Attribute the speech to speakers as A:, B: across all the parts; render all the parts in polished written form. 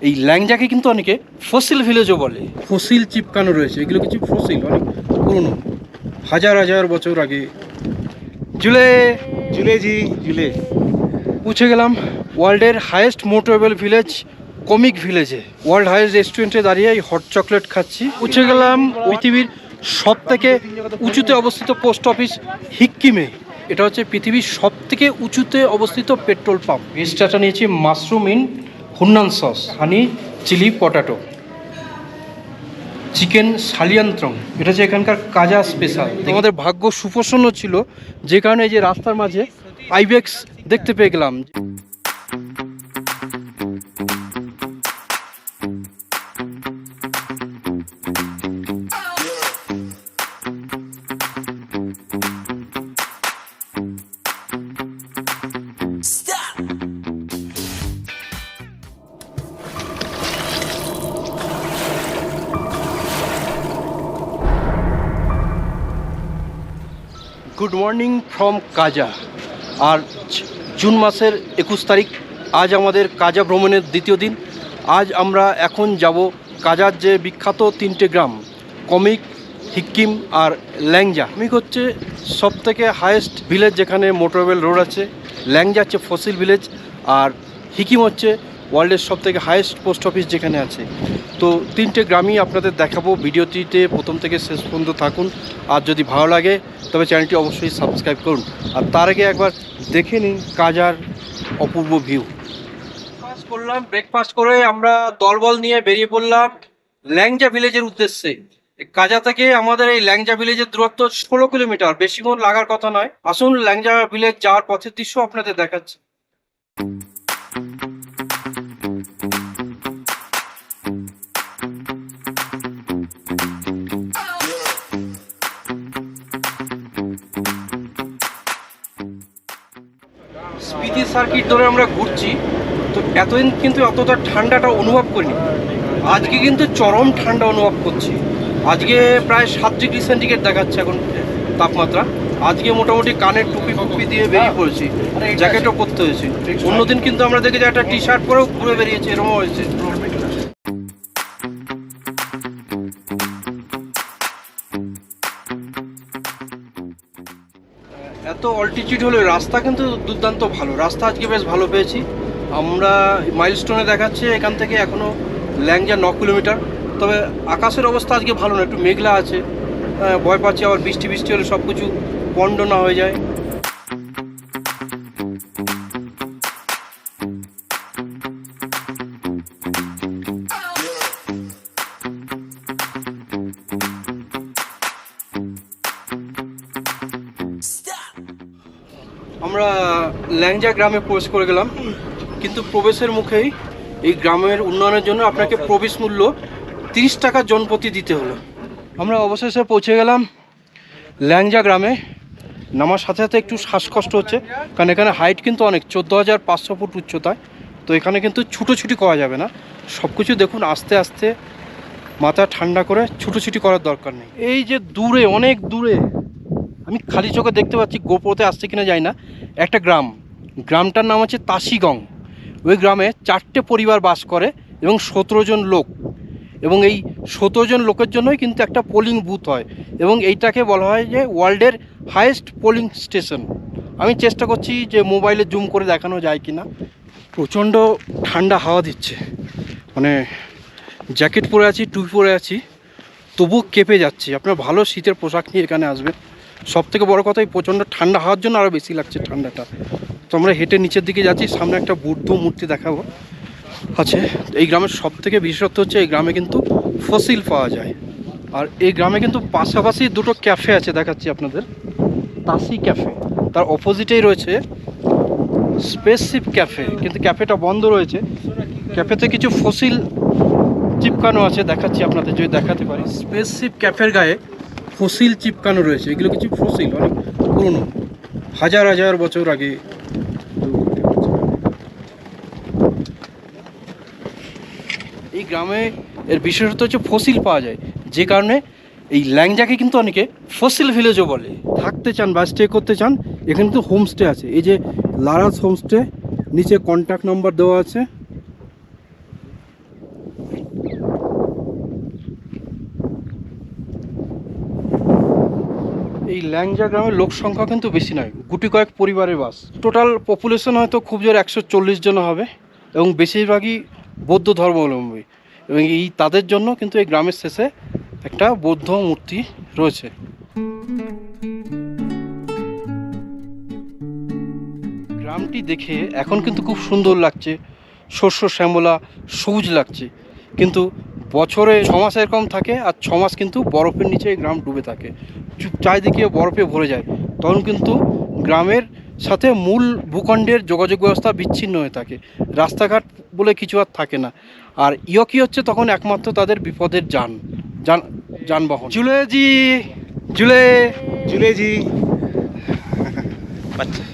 A: এই ল্যাংজাকে কিন্তু অনেকে ফসিল ভিলেজও বলে। ফসিল চিপকানো রয়েছে, এগুলো কিছু ফসিল অনেক পুরনো, হাজার হাজার বছর আগে। জুলে পৌঁছে গেলাম ওয়ার্ল্ডের হাইয়েস্ট মোটেবল ভিলেজ কমিক ভিলেজে। ওয়ার্ল্ড হাইয়েস্ট রেস্টুরেন্টে দাঁড়িয়ে এই হট চকলেট খাচ্ছি। পৌঁছে গেলাম পৃথিবীর সব থেকে উঁচুতে অবস্থিত পোস্ট অফিস হিক্কিমে। এটা হচ্ছে পৃথিবীর সব থেকে উঁচুতে অবস্থিত পেট্রোল পাম্প। এক্সট্রাটা নিয়েছি mushroom in Hunan sauce, honey chilli potato, chicken সালিয়ান্ত্রং। এটা হচ্ছে এখানকার কাজা স্পেশাল। আমাদের ভাগ্য সুপ্রসন্ন ছিল যে কারণে এই যে রাস্তার মাঝে আইবেক্স দেখতে পেয়ে গেলাম। গুড মর্নিং ফ্রম কাজা। আর জুন মাসের 21 তারিখ, আজ আমাদের কাজা ভ্রমণের দ্বিতীয় দিন। আজ আমরা এখন যাব কাজার যে বিখ্যাত 3টে গ্রাম, কমিক, হিক্কিম আর ল্যাংজা। কমিক হচ্ছে সব থেকে হায়েস্ট ভিলেজ যেখানে মোটরওয়েল রোড আছে, ল্যাংজা হচ্ছে ফসিল ভিলেজ, আর হিকিম হচ্ছে ওয়ার্ল্ডের সব থেকে হায়েস্ট পোস্ট অফিস যেখানে আছে। তো 3টে গ্রামই আপনাদের দেখাবো। ভিডিওটিতে প্রথম থেকে শেষ পর্যন্ত থাকুন। আর যদি ভালো লাগে তবে চ্যানেলটি অবশ্যই সাবস্ক্রাইব করুন। আর তার আগে একবার দেখে নিন কাজার অপূর্ব ভিউ। ব্রেকফাস্ট করে আমরা দলবল নিয়ে বেরিয়ে পড়লাম ল্যাংজা ভিলেজের উদ্দেশ্যে। কাজা থেকে আমাদের এই ল্যাংজা ভিলেজের দূরত্ব 16 কিলোমিটার, বেশিক্ষণ লাগার কথা নয়। আসুন ল্যাংজা ভিলেজ যাওয়ার পথের দৃশ্য আপনাদের দেখাচ্ছি। স্পিতি সার্কিট ধরে আমরা ঘুরছি, তো এতদিন কিন্তু অতটা ঠান্ডাটা অনুভব করিনি। আজকে কিন্তু চরম ঠান্ডা অনুভব করছি। আজকে প্রায় 7 ডিগ্রি সেন্টিগ্রেড দেখাচ্ছে এখন তাপমাত্রা। আজকে মোটামুটি কানের টুপি দিয়ে বেরিয়ে পড়েছি, জ্যাকেটও পরতে হয়েছে। অন্যদিন কিন্তু আমরা দেখেছি একটা টি শার্ট পরেও ঘুরে বেরিয়েছি, এরকম হয়েছে। এত অল্টিটিউড হলে রাস্তা কিন্তু দুর্দান্ত ভালো। রাস্তা আজকে বেশ ভালো পেয়েছি আমরা। মাইলস্টোনে দেখাচ্ছে এখান থেকে এখনও ল্যাংজা 9 কিলোমিটার। তবে আকাশের অবস্থা আজকে ভালো না, একটু মেঘলা আছে। ভয় পাচ্ছি আবার বৃষ্টি হলে সব কিছু পণ্ড না হয়ে যায়। আমরা ল্যাংজা গ্রামে প্রবেশ করে গেলাম, কিন্তু প্রবেশের মুখেই এই গ্রামের উন্নয়নের জন্য আপনাকে প্রবেশ মূল্য 30 টাকা জনপ্রতি দিতে হলো। আমরা অবশেষে পৌঁছে গেলাম ল্যাংজা গ্রামে। নামার সাথে সাথে একটু শ্বাসকষ্ট হচ্ছে, কারণ এখানে হাইট কিন্তু অনেক, 14,500 ফুট উচ্চতায়। তো এখানে কিন্তু ছুটোছুটি করা যাবে না, সব কিছু দেখুন আস্তে আস্তে, মাথা ঠান্ডা করে ছুটোছুটি করার দরকার নেই। এই যে দূরে, অনেক দূরে আমি খালি চোখে দেখতে পাচ্ছি, গোপ্রোতে আসছে কিনা যায় না, একটা গ্রামটার নাম হচ্ছে তাসিগং। ওই গ্রামে 4টে পরিবার বাস করে এবং 17 জন লোক। এবং এই 17 জন লোকের জন্যই কিন্তু একটা পোলিং বুথ হয়, এবং এইটাকে বলা হয় যে ওয়ার্ল্ডের হাইয়েস্ট পোলিং স্টেশন। আমি চেষ্টা করছি যে মোবাইলে জুম করে দেখানো যায় কিনা। প্রচণ্ড ঠান্ডা হাওয়া দিচ্ছে, মানে জ্যাকেট পরে আছি, টুপি পরে আছি, তবু কেঁপে যাচ্ছি। আপনার ভালো শীতের পোশাক নিয়ে এখানে আসবেন। সব থেকে বড়ো কথা, এই প্রচণ্ড ঠান্ডা হওয়ার জন্য আরও বেশি লাগছে ঠান্ডাটা। তো আমরা হেঁটে নিচের দিকে যাচ্ছি, সামনে একটা বুদ্ধ মূর্তি দেখাবো আছে। এই গ্রামের সব থেকে বিশেষত্ব হচ্ছে এই গ্রামে কিন্তু ফসিল পাওয়া যায়। আর এই গ্রামে কিন্তু পাশাপাশি 2টো ক্যাফে আছে, দেখাচ্ছি আপনাদের। তাসি ক্যাফে, তার অপোজিটেই রয়েছে স্পেসশিপ ক্যাফে, কিন্তু ক্যাফেটা বন্ধ রয়েছে। ক্যাফেতে কিছু ফসিল চিপকানো আছে, দেখাচ্ছি আপনাদের যদি দেখাতে পারি। স্পেসশিপ ক্যাফের গায়ে ফসিল চিপকানো রয়েছে, এগুলো কিছু ফসিল অনেক পুরনো, হাজার হাজার বছর আগে। এই গ্রামে এর বিশেষত্ব হচ্ছে ফসিল পাওয়া যায়, যে কারণে এই ল্যাংজাকে কিন্তু অনেকে ফসিল ভিলেজও বলে। থাকতে চান বা স্টে করতে চান, এখানে তো হোমস্টে আছে। এই যে লারাস হোমস্টে, নিচে কন্ট্যাক্ট নাম্বার দেওয়া আছে। এই ল্যাংজা গ্রামের লোক সংখ্যা কিন্তু বেশি নয়, গুটি কয়েক পরিবারের বাস। টোটাল পপুলেশন হয়তো খুব জোর 140 জন হবে এবং বেশিরভাগই বৌদ্ধ ধর্মাবলম্বী, এবং এই তাদের জন্য কিন্তু এই গ্রামের শেষে একটা বৌদ্ধ মূর্তি রয়েছে। গ্রামটি দেখে এখন কিন্তু খুব সুন্দর লাগছে, শস্য শ্যামলা সবুজ লাগছে, কিন্তু বছরে 6 মাস এরকম থাকে, আর 6 মাস কিন্তু বরফের নিচে এই গ্রাম ডুবে থাকে, চারিদিকে বরফে ভরে যায়। তখন কিন্তু গ্রামের সাথে মূল ভূখণ্ডের যোগাযোগ ব্যবস্থা বিচ্ছিন্ন হয়ে থাকে, রাস্তাঘাট বলে কিছু আর থাকে না। আর ইয়কি হচ্ছে তখন একমাত্র তাদের বিপদের যানবাহন। জুলেজি জুলেজি আচ্ছা,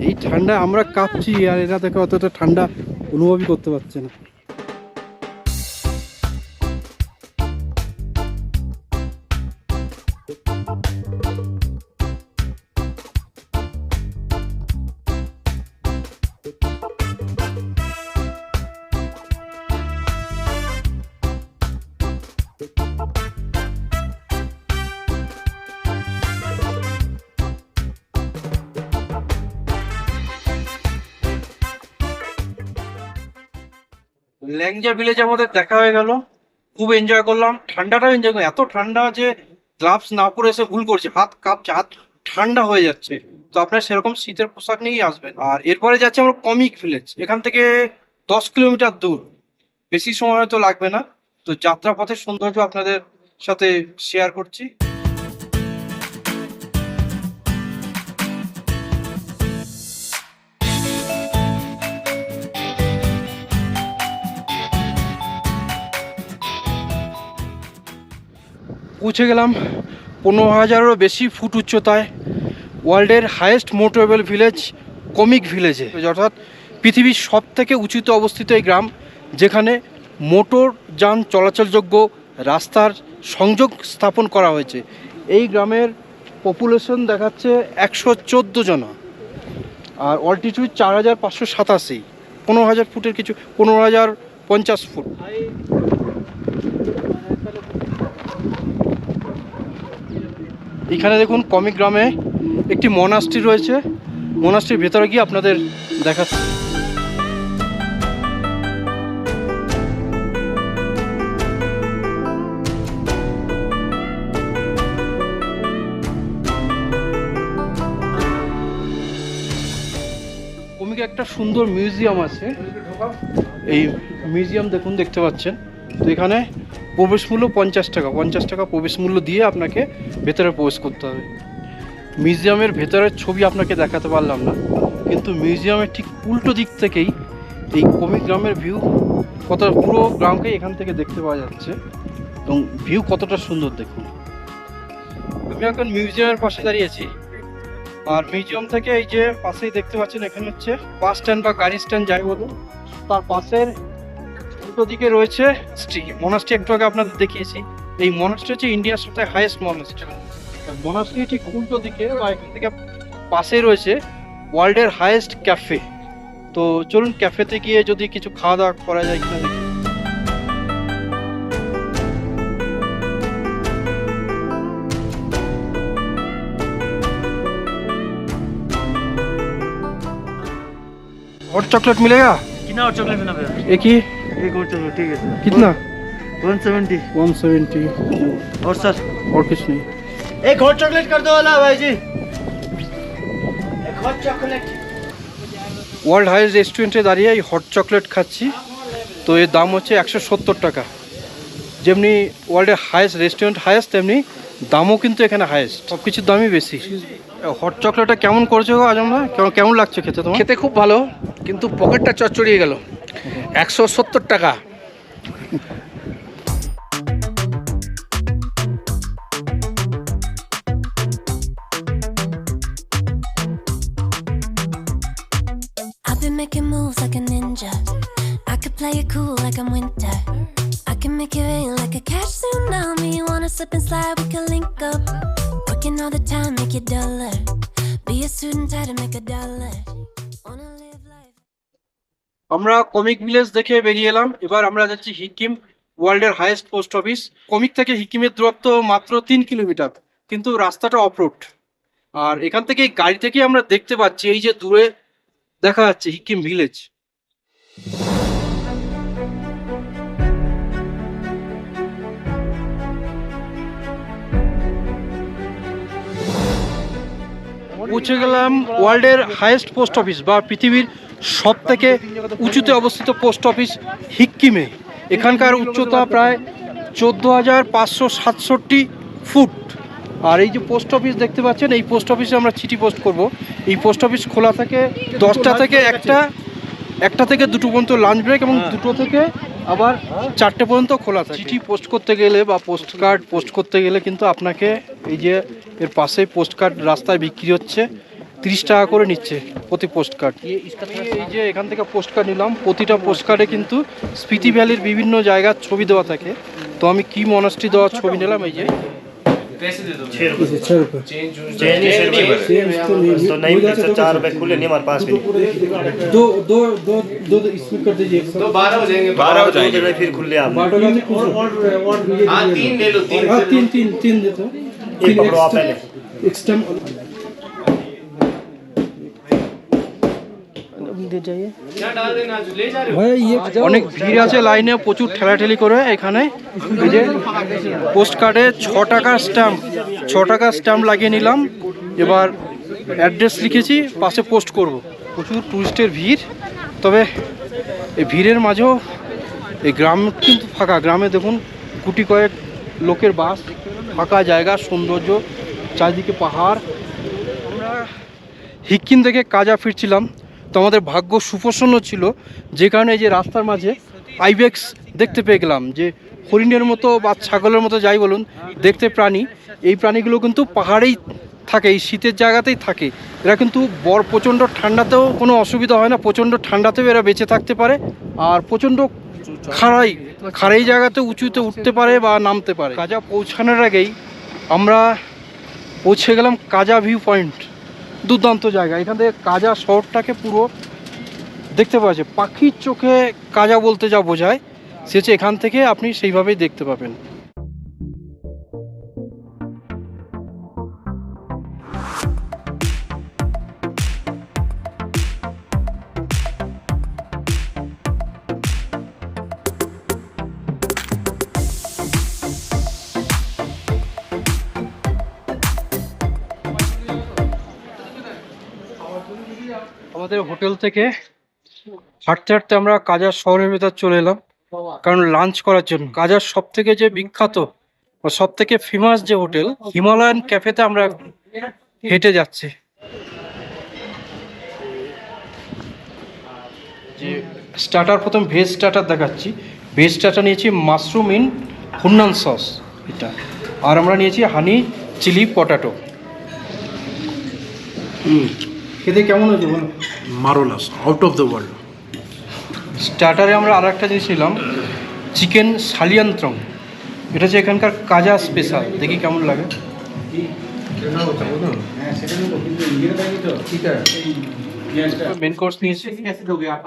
A: এই ঠান্ডা আমরা কাঁপছি, আর এরা দেখে অতটা ঠান্ডা অনুভবই করতে পারছে না। ল্যাংজা ভিলেজ আমাদের দেখা হয়ে গেল, খুব এনজয় করলাম, ঠান্ডাটাও এনজয় করলাম। এত ঠান্ডা যে গ্লাভস না পরে এসে ভুল করছে, হাত কাঁপছে, হাত ঠান্ডা হয়ে যাচ্ছে। তো আপনার সেরকম শীতের পোশাক নিয়েই আসবেন। আর এরপরে যাচ্ছে আমরা কমিক ভিলেজ, এখান থেকে 10 কিলোমিটার দূর, বেশি সময় হয়তো লাগবে না। তো যাত্রাপথের সৌন্দর্য আপনাদের সাথে শেয়ার করছি। পৌঁছে গেলাম 15,000-এরও বেশি ফুট উচ্চতায় ওয়ার্ল্ডের হাইয়েস্ট মোটরেবল ভিলেজ কমিক ভিলেজে, অর্থাৎ পৃথিবীর সব থেকে উঁচুতে অবস্থিত এই গ্রাম, যেখানে মোটর যান চলাচলযোগ্য রাস্তার সংযোগ স্থাপন করা হয়েছে। এই গ্রামের পপুলেশন দেখাচ্ছে 114 জন, আর অল্টিটিউড 4,587, 15,000 ফুটের কিছু, 15,050 ফুট। এখানে দেখুন কমিক গ্রামে একটি মনাস্ট্রি রয়েছে, মনাস্ট্রির ভেতরে গিয়ে আপনাদের দেখাচ্ছি। কমিকে একটা সুন্দর মিউজিয়াম আছে, এই মিউজিয়াম দেখুন, দেখতে পাচ্ছেন। তো এখানে প্রবেশ মূল্য 50 টাকা, 50 টাকা প্রবেশ মূল্য দিয়ে আপনাকে ভেতরে প্রবেশ করতে হবে। মিউজিয়ামের ভেতরের ছবি আপনাকে দেখাতে পারলাম না, কিন্তু মিউজিয়ামের ঠিক উল্টো দিক থেকেই এই কমিক গ্রামের ভিউ, কতটা পুরো গ্রামকে এখান থেকে দেখতে পাওয়া যাচ্ছে, এবং ভিউ কতটা সুন্দর দেখুন। আমি এখন মিউজিয়ামের পাশে দাঁড়িয়েছি, আর মিউজিয়াম থেকে এই যে পাশেই দেখতে পাচ্ছেন, এখানে হচ্ছে বাস স্ট্যান্ড বা গাড়ি স্ট্যান্ড যাই বলুন, তার পাশের উল্টো দিকে রয়েছে মনাস্ট্রি। একটু আগে আপনাদের দেখিয়েছি, এই মনাস্ট্রি হচ্ছে ইন্ডিয়ার সবথেকে হাইয়েস্ট মনাস্ট্রি। মনাস্ট্রি ঠিক উল্টো দিকে বা এখান থেকে পাশে রয়েছে ওয়ার্ল্ডের হাইয়েস্ট ক্যাফে। তো চলুন ক্যাফেতে গিয়ে যদি কিছু খাওয়া দাওয়া করা যায় কিনা দেখি। हॉट चॉकलेट मिलेगा?
B: कितना और चॉकलेट देना भैया?
A: एक ही?
B: एक और चॉकलेट, ठीक है सर।
A: कितना?
B: 170।
A: 170।
B: और सर
A: और कुछ नहीं।
B: एक हॉट चॉकलेट कर दो वाला भाई जी, एक हॉट चॉकलेट।
A: ওয়ার্ল্ড হাইয়েস্ট রেস্টুরেন্টে দাঁড়িয়ে এই হট চকলেট খাচ্ছি। তো এর দাম হচ্ছে 170 টাকা। যেমনি ওয়ার্ল্ডের হাইয়েস্ট রেস্টুরেন্ট হাইয়েস্ট, তেমনি দামও কিন্তু এখানে হাইয়েস্ট, সব কিছুর দামই বেশি। হট চকলেটটা কেমন করেছো গো আজম ভাই? কেমন লাগছে খেতে তোমার?
C: খেতে খুব ভালো, কিন্তু পকেটটা চচ্চড়িয়ে গেল। 170 টাকা।
D: I've been making moves like a ninja. I could play it cool like I'm winter. I can make it rain like a cash tsunami. You wanna slip and slide, we can link up. Working all the time, make it duller. Be a student, try to make a dollar. Wanna live life.
A: আমরা comic village দেখে বেরিয়ে এলাম, এবার আমরা যাচ্ছি হিকিম, ওয়ার্ল্ডের highest post office. Comic থেকে হিকিমের দূরত্ব মাত্র 3 কিলোমিটার। কিন্তু রাস্তাটা অফরোড। আর এখান থেকে এই গাড়ি থেকে আমরা দেখতে পাচ্ছি এই যে দূরে দেখা যাচ্ছে হিকিম ভিলেজ। পৌঁছে গেলাম ওয়ার্ল্ডের হাইয়েস্ট পোস্ট অফিস বা পৃথিবীর সব থেকে উঁচুতে অবস্থিত পোস্ট অফিস হিক্কিমে। এখানকার উচ্চতা প্রায় 14,567 ফুট। আর এই যে পোস্ট অফিস দেখতে পাচ্ছেন, এই পোস্ট অফিসে আমরা চিঠি পোস্ট করব। এই পোস্ট অফিস খোলা থাকে 10টা থেকে 1টা থেকে 2টো পর্যন্ত লাঞ্চ ব্রেক, এবং 2টো থেকে আবার 4টে পর্যন্ত খোলা থাকে। চিঠি পোস্ট করতে গেলে বা পোস্ট কার্ড পোস্ট করতে গেলে কিন্তু আপনাকে এই যে এর পাশে পোস্ট কার্ড রাস্তায় বিক্রি হচ্ছে, 30 টাকা করে নিচ্ছে প্রতি পোস্ট কার্ড। এই যে এখান থেকে পোস্ট কার্ড নিলাম, প্রতিটা পোস্ট কার্ডে কিন্তু স্পিতি ভ্যালির বিভিন্ন জায়গার ছবি দেওয়া থাকে। তো আমি কি মনাস্ট্রি দেওয়ার ছবি নিলাম, এই যে
B: तो नहीं 4 रुपए खुले नहीं हमारे पास भी।
A: दो इसमें कर दीजिए।
E: तो 12 हो जाएंगे।
B: 12 हो जाएंगे फिर खुले आप।
E: हाँ 3 ले लो।
A: 3 देता हूँ।
B: एक पकड़ो आप पहले।
A: एक्स्ट्रा অনেক ভিড় আছে লাইনে, প্রচুর ঠেলাঠেলি করে। এখানে এই যে পোস্ট কার্ডে 6 টাকার স্ট্যাম্প লাগিয়ে নিলাম। এবার অ্যাড্রেস লিখেছি, পাশে পোস্ট করব। প্রচুর টুরিস্টের ভিড়, তবে এই ভিড়ের মাঝেও এই গ্রাম কিন্তু ফাঁকা। গ্রামে দেখুন কোটি কয়েক লোকের বাস, ফাঁকা জায়গা, সৌন্দর্য, চারিদিকে পাহাড়। আমরা হিক্কিম থেকে কাজা ফিরছিলাম, তো আমাদের ভাগ্য সুপ্রসন্ন ছিল, যে কারণে এই যে রাস্তার মাঝে আইবেক্স দেখতে পেয়ে গেলাম। যে হরিণের মতো বা ছাগলের মতো যাই বলুন দেখতে প্রাণী, এই প্রাণীগুলো কিন্তু পাহাড়েই থাকে, এই শীতের জায়গাতেই থাকে। এরা কিন্তু প্রচণ্ড ঠান্ডাতেও কোনো অসুবিধা হয় না, প্রচণ্ড ঠান্ডাতেও এরা বেঁচে থাকতে পারে। আর প্রচণ্ড খাড়াই জায়গাতে উঁচুতে উঠতে পারে বা নামতে পারে। কাজা পৌঁছানোর আগেই আমরা পৌঁছে গেলাম কাজা ভিউ পয়েন্ট। দুর্দান্ত জায়গা, এখান থেকে কাজা শহরটাকে পুরো দেখতে পাওয়া যায়। পাখির চোখে কাজা বলতে যা বোঝায়, সে হচ্ছে এখান থেকে আপনি সেইভাবেই দেখতে পাবেন। আমাদের হোটেল থেকে হাঁটতে হাঁটতে আমরা কাজার শহরের ভেতর চলে এলাম, কারণ লাঞ্চ করার জন্য। কাজার সব থেকে যে বিখ্যাত বা সব থেকে ফেমাস যে হোটেল হিমালয়ান ক্যাফেতে আমরা হেঁটে যাচ্ছি। যে স্টার্টার, প্রথম ভেজ স্টার্টার দেখাচ্ছি। ভেজ স্টার্টার নিয়েছি মাশরুম ইন হুন্নান সস এটা, আর আমরা নিয়েছি হানি চিলি পটাটো। খেতে কেমন হয়েছে বলো?
C: মারোলাস, আউট অফ দ্য ওয়ার্ল্ড।
A: স্টার্টারে আমরা আর একটা জিনিস নিলাম, চিকেন সালিয়ান্ত্রম। এটা হচ্ছে এখানকার কাজা স্পেশাল, দেখি কেমন লাগে। মেন কোর্স নিয়েছি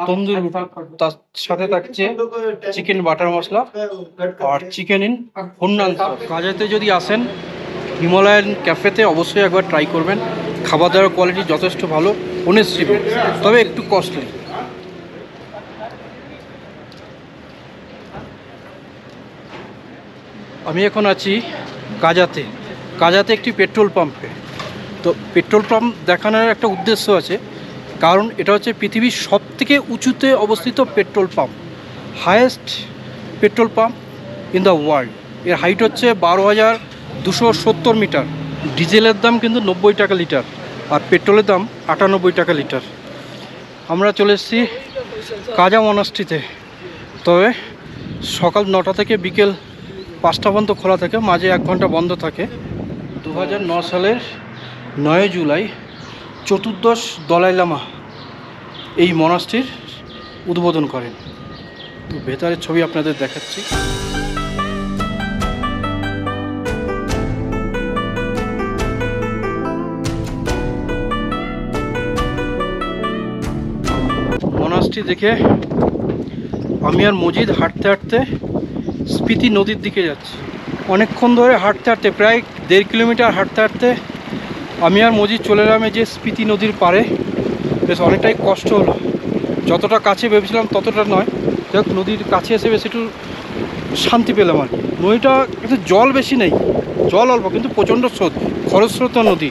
A: তন্দুরি রুটি, তার সাথে থাকছে চিকেন বাটার মশলা আর চিকেন ইন হুন্নান সস। কাজাতে যদি আসেন হিমালয়ান ক্যাফেতে অবশ্যই একবার ট্রাই করবেন। খাবার দাবার কোয়ালিটি যথেষ্ট ভালো, অনেস্ট রিভিউ, তবে একটু কস্টলি। আমি এখন আছি কাজাতে একটি পেট্রোল পাম্পে। তো পেট্রোল পাম্প দেখানোর একটা উদ্দেশ্য আছে, কারণ এটা হচ্ছে পৃথিবীর সব থেকে উঁচুতে অবস্থিত petrol pump, highest petrol pump in the world. এর হাইট হচ্ছে 12,270 মিটার। ডিজেলের দাম কিন্তু 90 টাকা লিটার, আর পেট্রোলের দাম 98 টাকা লিটার। আমরা চলে এসেছি কাজা মনাস্ট্রিতে, তবে সকাল 9টা থেকে বিকেল 5টা পর্যন্ত খোলা থাকে, মাঝে 1 ঘন্টা বন্ধ থাকে। 2009 সালের 9 জুলাই চতুর্দশ দলাই লামা এই মনাস্ট্রির উদ্বোধন করেন। তো ভেতরের ছবি আপনাদের দেখাচ্ছি। মনাস্ট্রি দেখে আমি আর মজিদ হাঁটতে হাঁটতে স্পিতি নদীর দিকে যাচ্ছি। অনেকক্ষণ ধরে হাঁটতে হাঁটতে প্রায় 1.5 কিলোমিটার হাঁটতে হাঁটতে আমি আর মজিদ চলে এলাম এই যে স্পিতি নদীর পাড়ে। বেশ অনেকটাই কষ্ট হলো, যতটা কাছে ভেবেছিলাম ততটা নয়। যাই হোক, নদীর কাছে এসে বেশ একটু শান্তি পেলাম আর কি। নদীটা কিন্তু জল বেশি নেই, জল অল্প, কিন্তু প্রচণ্ড স্রোত, খরস্রোত নদী।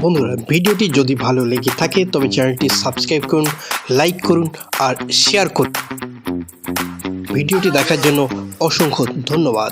F: বন্ধুরা, ভিডিওটি যদি ভালো লেগে থাকে তবে চ্যানেলটি সাবস্ক্রাইব করুন, লাইক করুন আর শেয়ার করুন। ভিডিওটি দেখার জন্য অসংখ্য ধন্যবাদ।